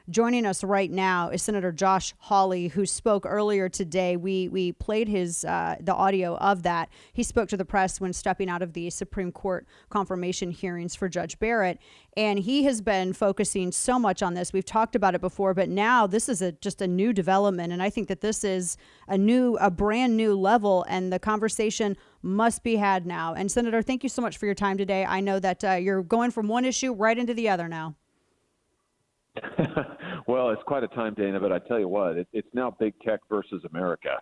Joining us right now is Senator Josh Hawley, who spoke earlier today. We played the audio of that. He spoke to the press when stepping out of the Supreme Court confirmation hearings for Judge Barrett, and he has been focusing so much on this. We've talked about it before, but now this is just a new development, and I think that this is a brand new level, and the conversation must be had now. And Senator, thank you so much for your time today. I know that you're going from one issue right into the other now. Well, it's quite a time, Dana, but I tell you what, it's now big tech versus America,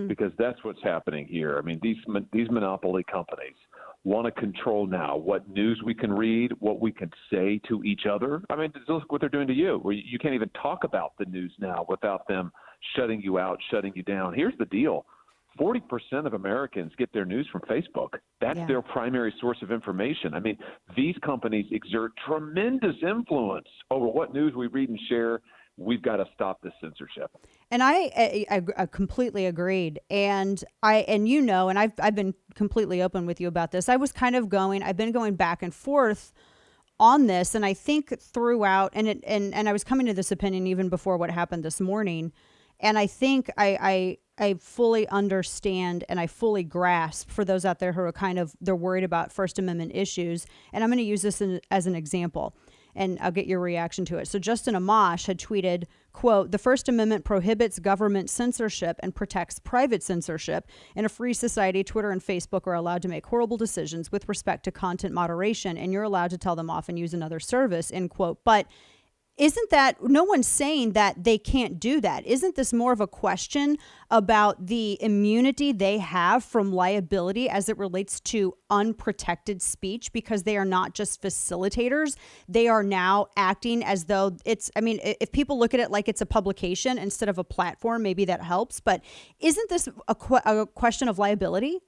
because that's what's happening here. I mean, these monopoly companies want to control now what news we can read, what we can say to each other. I mean, look what they're doing to you, where you can't even talk about the news now without them shutting you out, shutting you down. Here's the deal. 40% of Americans get their news from Facebook. That's their primary source of information. I mean, these companies exert tremendous influence over what news we read and share. We've got to stop this censorship. And I completely agreed. And I've been completely open with you about this. I've been going back and forth on this, and I think throughout, and I was coming to this opinion even before what happened this morning. And I think I fully understand and I fully grasp for those out there who are they're worried about First Amendment issues. And I'm going to use this as an example, and I'll get your reaction to it. So Justin Amash had tweeted, quote, "The First Amendment prohibits government censorship and protects private censorship. In a free society, Twitter and Facebook are allowed to make horrible decisions with respect to content moderation, and you're allowed to tell them off and use another service," end quote. But isn't that, no one's saying that they can't do that. Isn't this more of a question about the immunity they have from liability as it relates to unprotected speech, because they are not just facilitators? They are now acting as though if people look at it like it's a publication instead of a platform, maybe that helps. But isn't this a question of liability?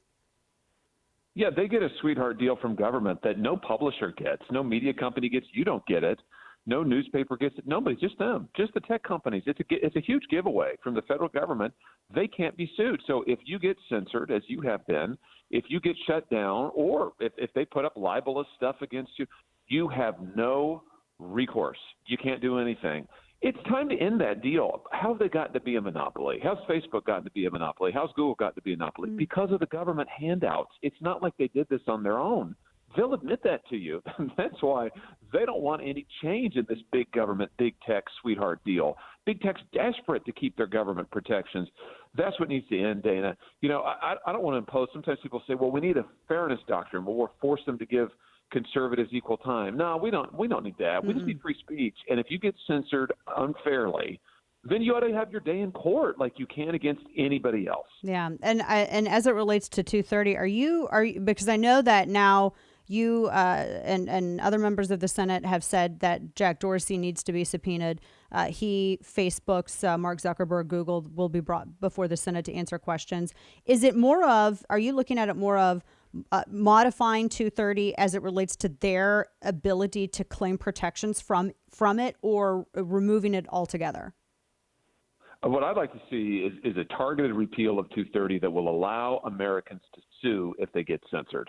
Yeah, they get a sweetheart deal from government that no publisher gets, no media company gets. You don't get it. No newspaper gets it. Nobody, just them, just the tech companies. It's a huge giveaway from the federal government. They can't be sued. So if you get censored, as you have been, if you get shut down, or if they put up libelous stuff against you, you have no recourse. You can't do anything. It's time to end that deal. How have they gotten to be a monopoly? How's Facebook gotten to be a monopoly? How's Google gotten to be a monopoly? Because of the government handouts. It's not like they did this on their own. They'll admit that to you. That's why they don't want any change in this big government, big tech sweetheart deal. Big tech's desperate to keep their government protections. That's what needs to end, Dana. You know, I don't want to impose. Sometimes people say, well, we need a fairness doctrine where we'll force them to give conservatives equal time. No, we don't need that. We just need free speech. And if you get censored unfairly, then you ought to have your day in court like you can against anybody else. Yeah. And as it relates to 230, are you, because I know that now you and other members of the Senate have said that Jack Dorsey needs to be subpoenaed. Facebook's Mark Zuckerberg, Google will be brought before the Senate to answer questions. Are you looking at it more of modifying 230 as it relates to their ability to claim protections from it, or removing it altogether? What I'd like to see is a targeted repeal of 230 that will allow Americans to sue if they get censored.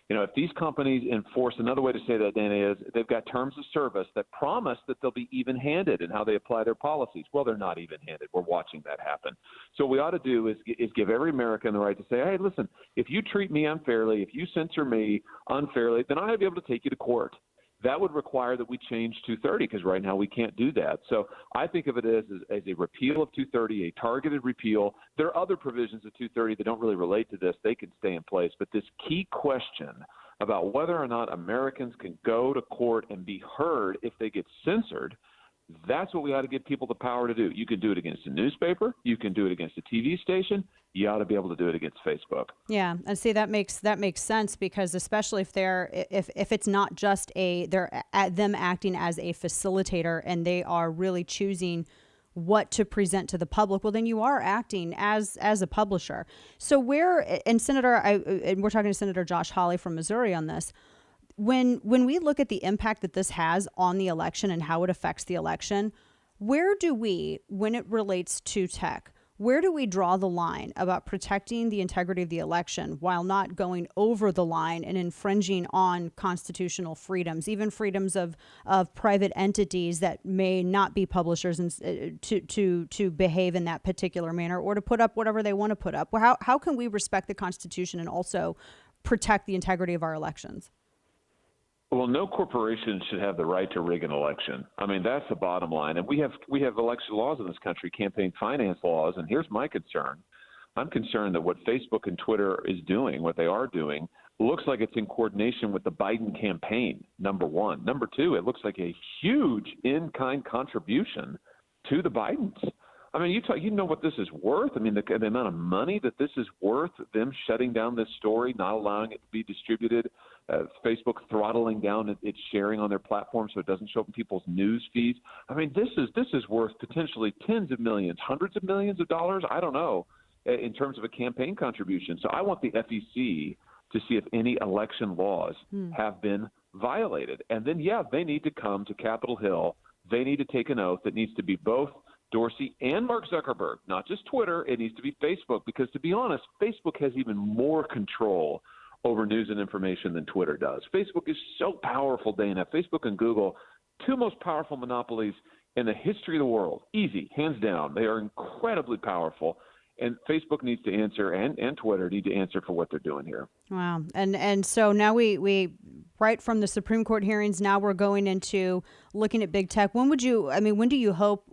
You know, if these companies enforce, another way to say that, Dana, is they've got terms of service that promise that they'll be even-handed in how they apply their policies. Well, they're not even-handed. We're watching that happen. So what we ought to do is give every American the right to say, hey, listen, if you treat me unfairly, if you censor me unfairly, then I ought to be able to take you to court. That would require that we change 230, because right now we can't do that. So I think of it as a repeal of 230, a targeted repeal. There are other provisions of 230 that don't really relate to this. They can stay in place. But this key question about whether or not Americans can go to court and be heard if they get censored, that's what we ought to give people the power to do. You can do it against a newspaper. You can do it against a TV station. You ought to be able to do it against Facebook. Yeah, and see, that makes sense, because especially if it's not just they're at them acting as a facilitator and they are really choosing what to present to the public, well, then you are acting as a publisher. So we're talking to Senator Josh Hawley from Missouri on this. When we look at the impact that this has on the election and how it affects the election, where do we, when it relates to tech, where do we draw the line about protecting the integrity of the election while not going over the line and infringing on constitutional freedoms, even freedoms of private entities that may not be publishers, and to behave in that particular manner or to put up whatever they want to put up? How can we respect the Constitution and also protect the integrity of our elections? Well, no corporation should have the right to rig an election. I mean, that's the bottom line. And we have election laws in this country, campaign finance laws. And here's my concern. I'm concerned that what Facebook and Twitter is doing, what they are doing, looks like it's in coordination with the Biden campaign, number one. Number two, it looks like a huge in-kind contribution to the Bidens. I mean, you know what this is worth? I mean, the amount of money that this is worth, them shutting down this story, not allowing it to be distributed, Facebook throttling down its sharing on their platform so it doesn't show up in people's news feeds. I mean, this is worth potentially tens of millions, hundreds of millions of dollars, I don't know, in terms of a campaign contribution. So I want the FEC to see if any election laws have been violated. And then, yeah, they need to come to Capitol Hill. They need to take an oath that needs to be both Dorsey and Mark Zuckerberg, not just Twitter. It needs to be Facebook because, to be honest, Facebook has even more control over news and information than Twitter does. Facebook is so powerful, Dana. Facebook and Google, two most powerful monopolies in the history of the world. Easy, hands down. They are incredibly powerful. And Facebook needs to answer, and Twitter need to answer for what they're doing here. Wow. And so now we right from the Supreme Court hearings, now we're going into looking at big tech. When do you hope,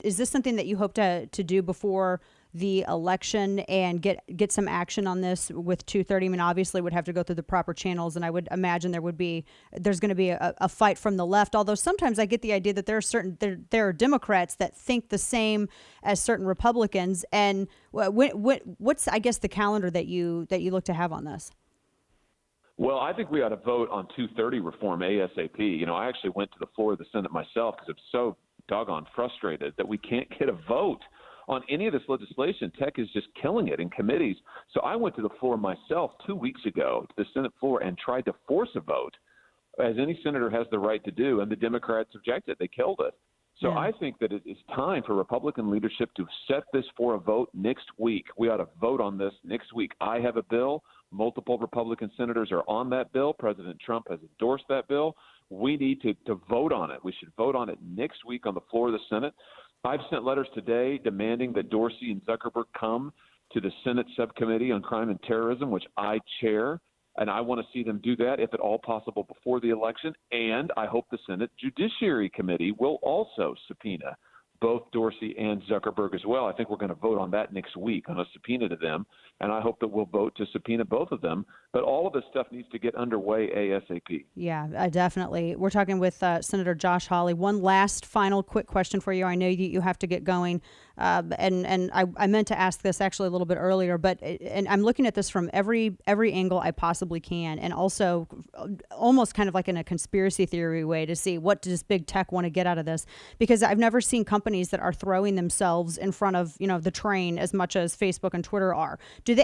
is this something that you hope to do before the election and get some action on this with 230? I mean, obviously it would have to go through the proper channels, and I would imagine there's going to be a fight from the left. Although sometimes I get the idea that there are Democrats that think the same as certain Republicans. And what's, I guess, the calendar that you look to have on this? Well, I think we ought to vote on 230 reform ASAP. You know, I actually went to the floor of the Senate myself because I'm so doggone frustrated that we can't get a vote on any of this legislation. Tech is just killing it in committees. So I went to the floor myself 2 weeks ago, to the Senate floor, and tried to force a vote, as any senator has the right to do, and the Democrats objected. They killed it. So I think that it is time for Republican leadership to set this for a vote next week. We ought to vote on this next week. I have a bill. Multiple Republican senators are on that bill. President Trump has endorsed that bill. We need to vote on it. We should vote on it next week on the floor of the Senate. I've sent letters today demanding that Dorsey and Zuckerberg come to the Senate Subcommittee on Crime and Terrorism, which I chair, and I want to see them do that, if at all possible, before the election. And I hope the Senate Judiciary Committee will also subpoena both Dorsey and Zuckerberg as well. I think we're going to vote on that next week, on a subpoena to them, and I hope that we'll vote to subpoena both of them. But all of this stuff needs to get underway ASAP. Yeah, definitely. We're talking with Senator Josh Hawley. One last final quick question for you. I know you have to get going, and I meant to ask this actually a little bit earlier, but and I'm looking at this from every angle I possibly can, and also almost kind of like in a conspiracy theory way to see what does big tech want to get out of this, because I've never seen companies that are throwing themselves in front of the train as much as Facebook and Twitter are.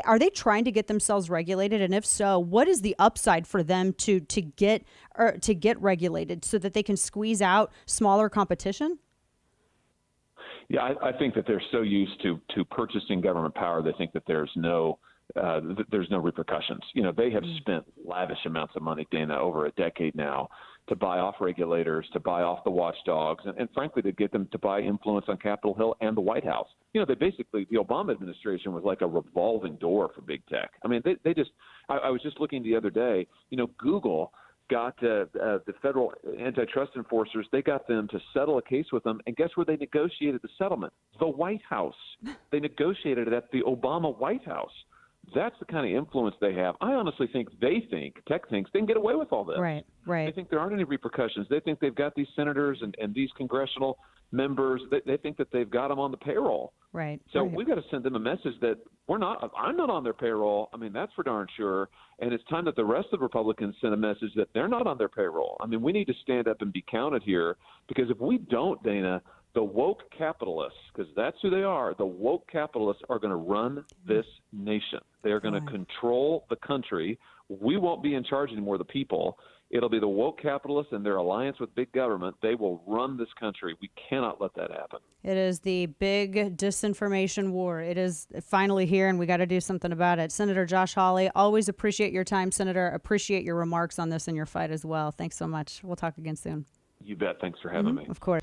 Are they trying to get themselves regulated? And if so, what is the upside for them to get regulated so that they can squeeze out smaller competition? Yeah, I think that they're so used to purchasing government power, they think that there's no repercussions. They have spent lavish amounts of money, Dana, over a decade now, to buy off regulators, to buy off the watchdogs, and frankly, to get them to buy influence on Capitol Hill and the White House. The Obama administration was like a revolving door for big tech. I mean, they just, I was just looking the other day, Google got the federal antitrust enforcers, they got them to settle a case with them, and guess where they negotiated the settlement? The White House. They negotiated it at the Obama White House. That's the kind of influence they have. I honestly think tech thinks they can get away with all this. Right. They think there aren't any repercussions. They think they've got these senators and these congressional members. They think that they've got them on the payroll. Right. So we've got to send them a message that I'm not on their payroll. I mean, that's for darn sure. And it's time that the rest of the Republicans send a message that they're not on their payroll. I mean, we need to stand up and be counted here, because if we don't, Dana, the woke capitalists, because that's who they are, the woke capitalists are going to run this nation. They are going to control the country. We won't be in charge anymore, the people. It'll be the woke capitalists and their alliance with big government. They will run this country. We cannot let that happen. It is the big disinformation war. It is finally here, and we got to do something about it. Senator Josh Hawley, always appreciate your time, Senator. Appreciate your remarks on this and your fight as well. Thanks so much. We'll talk again soon. You bet. Thanks for having me. Of course.